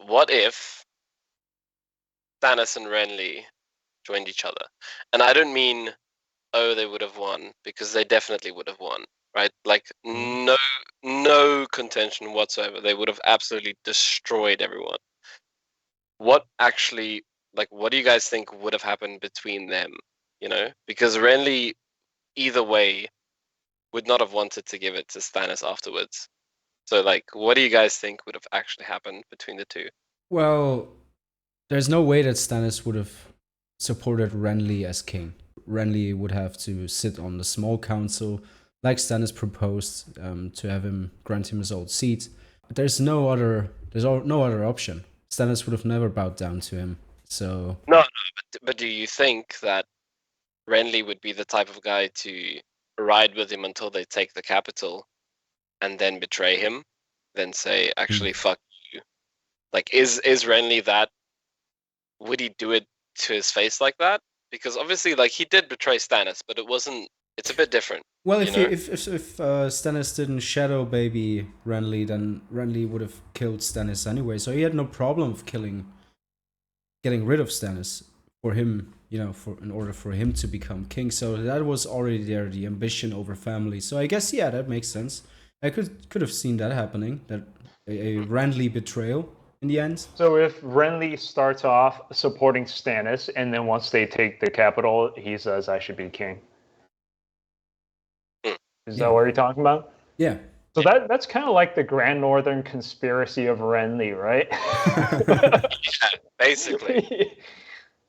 what if Stannis and Renly joined each other? And I don't mean, oh, they would have won, because they definitely would have won, right? Like, no contention whatsoever. They would have absolutely destroyed everyone. What actually, like, what do you guys think would have happened between them? You know, because Renly, either way, would not have wanted to give it to Stannis afterwards. So, like, what do you guys think would have actually happened between the two? Well, there's no way that Stannis would have supported Renly as king. Renly would have to sit on the small council, like Stannis proposed, to have him grant him his old seat. There's no other option. Stannis would have never bowed down to him. So No, but do you think that Renly would be the type of guy to ride with him until they take the capital, and then betray him, then say, actually, fuck you? Like, is Renly that? Would he do it to his face like that? Because obviously, like, he did betray Stannis, but it wasn't. It's a bit different. Well, if Stannis didn't shadow baby Renly, then Renly would have killed Stannis anyway. So he had no problem of getting rid of Stannis for him, in order for him to become king. So that was already there, the ambition over family. So I guess, yeah, that makes sense. I could have seen that happening, that a Renly betrayal in the end. So if Renly starts off supporting Stannis, and then once they take the capital, he says, I should be king. Is that what you're talking about? Yeah. So that's kind of like the Grand Northern Conspiracy of Renly, right? Yeah, basically.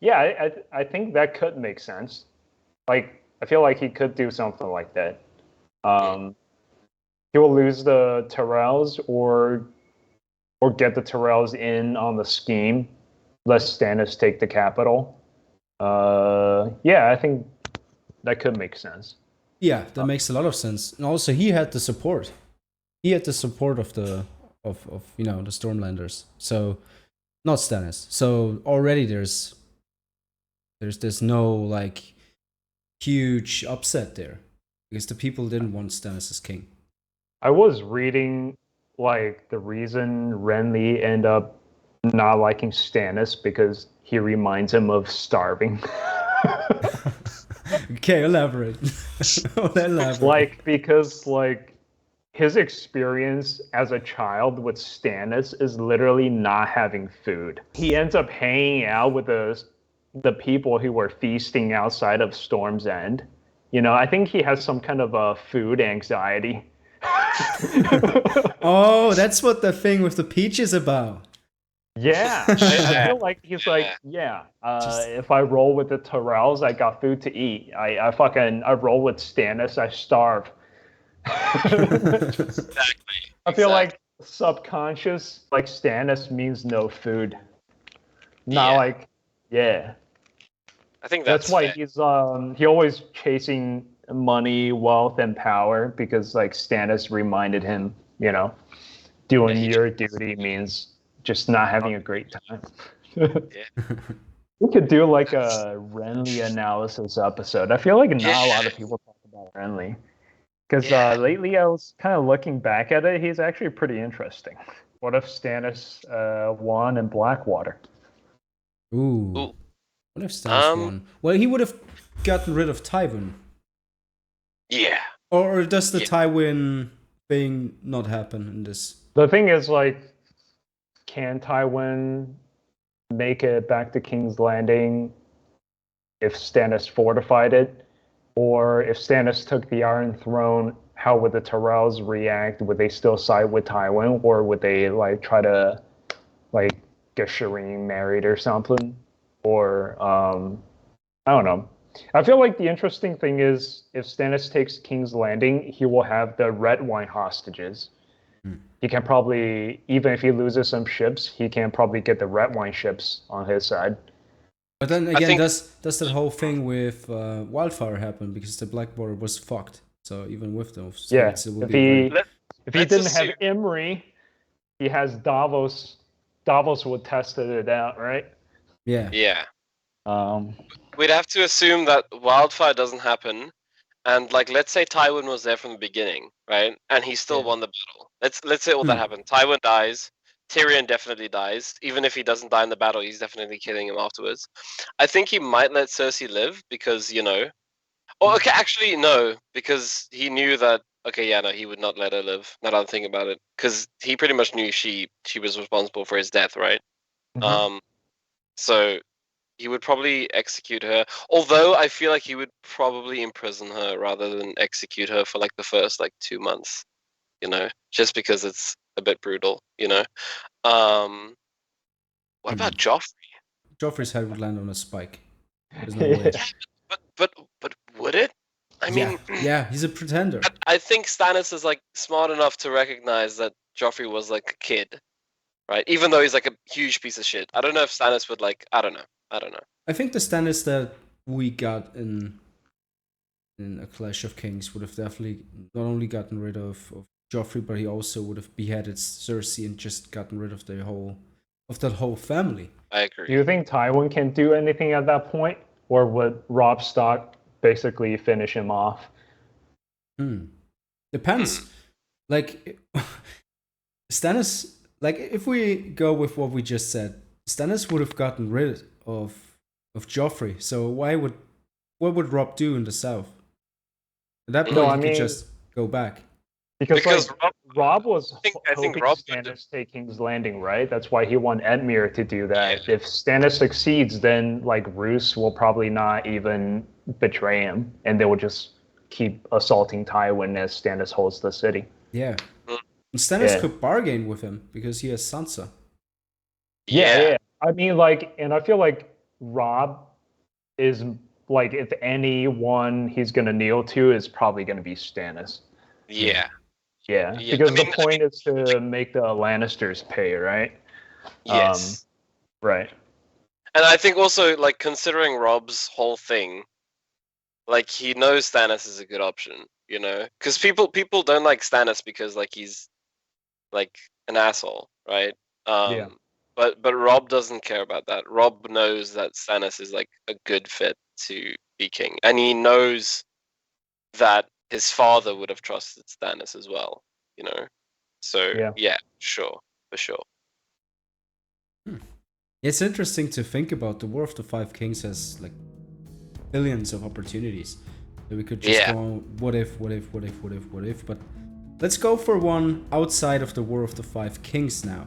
Yeah, I think that could make sense. Like, I feel like he could do something like that. He will lose the Tyrells or get the Tyrells in on the scheme, let Stannis take the capital. Yeah, I think that could make sense. Yeah, that makes a lot of sense. And also, he had the support. He had the support of the Stormlanders. So, not Stannis. So already there's no like huge upset there, because the people didn't want Stannis as king. I was reading like the reason Renly ended up not liking Stannis because he reminds him of starving. Okay, elaborate. Like, because like his experience as a child with Stannis is literally not having food. He ends up hanging out with the people who were feasting outside of Storm's End. I think he has some kind of food anxiety. Oh, that's what the thing with the peach is about. Yeah, I feel like he's like, if I roll with the Tyrells, I got food to eat. I roll with Stannis, I starve. Exactly. I feel like subconscious, like Stannis means no food. Not like, I think that's why fair. he's he always chasing money, wealth, and power, because like Stannis reminded him, doing your duty means just not having a great time. We could do like a Renly analysis episode. I feel like not a lot of people talk about Renly. Because lately I was kind of looking back at it. He's actually pretty interesting. What if Stannis won in Blackwater? Ooh. What if Stannis won? Well, he would have gotten rid of Tywin. Yeah. Or does the Tywin thing not happen in this? The thing is, like, can Tywin make it back to King's Landing if Stannis fortified it? Or if Stannis took the Iron Throne, how would the Tyrells react? Would they still side with Tywin, or would they like try to like get Shireen married or something? Or I don't know. I feel like the interesting thing is if Stannis takes King's Landing, he will have the red wine hostages. He can probably, even if he loses some ships, he can probably get the red wine ships on his side. But then again, does that whole thing with Wildfire happen, because the Blackwater was fucked? So even with those, if he didn't have Imri, he has Davos. Davos would test it out, right? Yeah. Yeah. We'd have to assume that Wildfire doesn't happen, and like let's say Tywin was there from the beginning, right? And he still won the battle. Let's say all that happened. Tywin dies. Tyrion definitely dies. Even if he doesn't die in the battle, he's definitely killing him afterwards. I think he might let Cersei live because, Oh, okay, actually, no, because he knew that. Okay, yeah, no, he would not let her live. Now that I'm thinking about it, because he pretty much knew she was responsible for his death, right? Mhm. So he would probably execute her. Although I feel like he would probably imprison her rather than execute her for like the first 2 months. Just because it's a bit brutal. What about Joffrey? Joffrey's head would land on a spike. There's no way. Yeah, but would it? I mean, yeah, he's a pretender. I think Stannis is smart enough to recognize that Joffrey was a kid, right? Even though he's a huge piece of shit. I don't know if Stannis would I don't know. I think the Stannis that we got in A Clash of Kings would have definitely not only gotten rid of Joffrey, but he also would have beheaded Cersei and just gotten rid of that whole family. I agree. Do you think Tywin can do anything at that point, or would Robb Stark basically finish him off? Depends. Stannis, if we go with what we just said, Stannis would have gotten rid of Joffrey. So what would Robb do in the south? At that point, he could just go back. Because Robb was I think hoping Robb Stannis take King's Landing, right? That's why he wanted Edmure to do that. Yeah. If Stannis succeeds, then Roose will probably not even betray him, and they will just keep assaulting Tywin as Stannis holds the city. Yeah. And Stannis could bargain with him because he has Sansa. Yeah. I mean, and I feel like Robb is, if anyone he's going to kneel to, is probably going to be Stannis. Yeah. Yeah, because the point is to make the Lannisters pay, right? Yes. Right. And I think also, considering Robb's whole thing, he knows Stannis is a good option, because people don't like Stannis because he's an asshole, right? Yeah. But Robb doesn't care about that. Robb knows that Stannis is a good fit to be king, and he knows that his father would have trusted Stannis as well, So yeah, sure, for sure. It's interesting to think about. The War of the Five Kings has billions of opportunities that we could just go what if, but let's go for one outside of the War of the Five Kings now.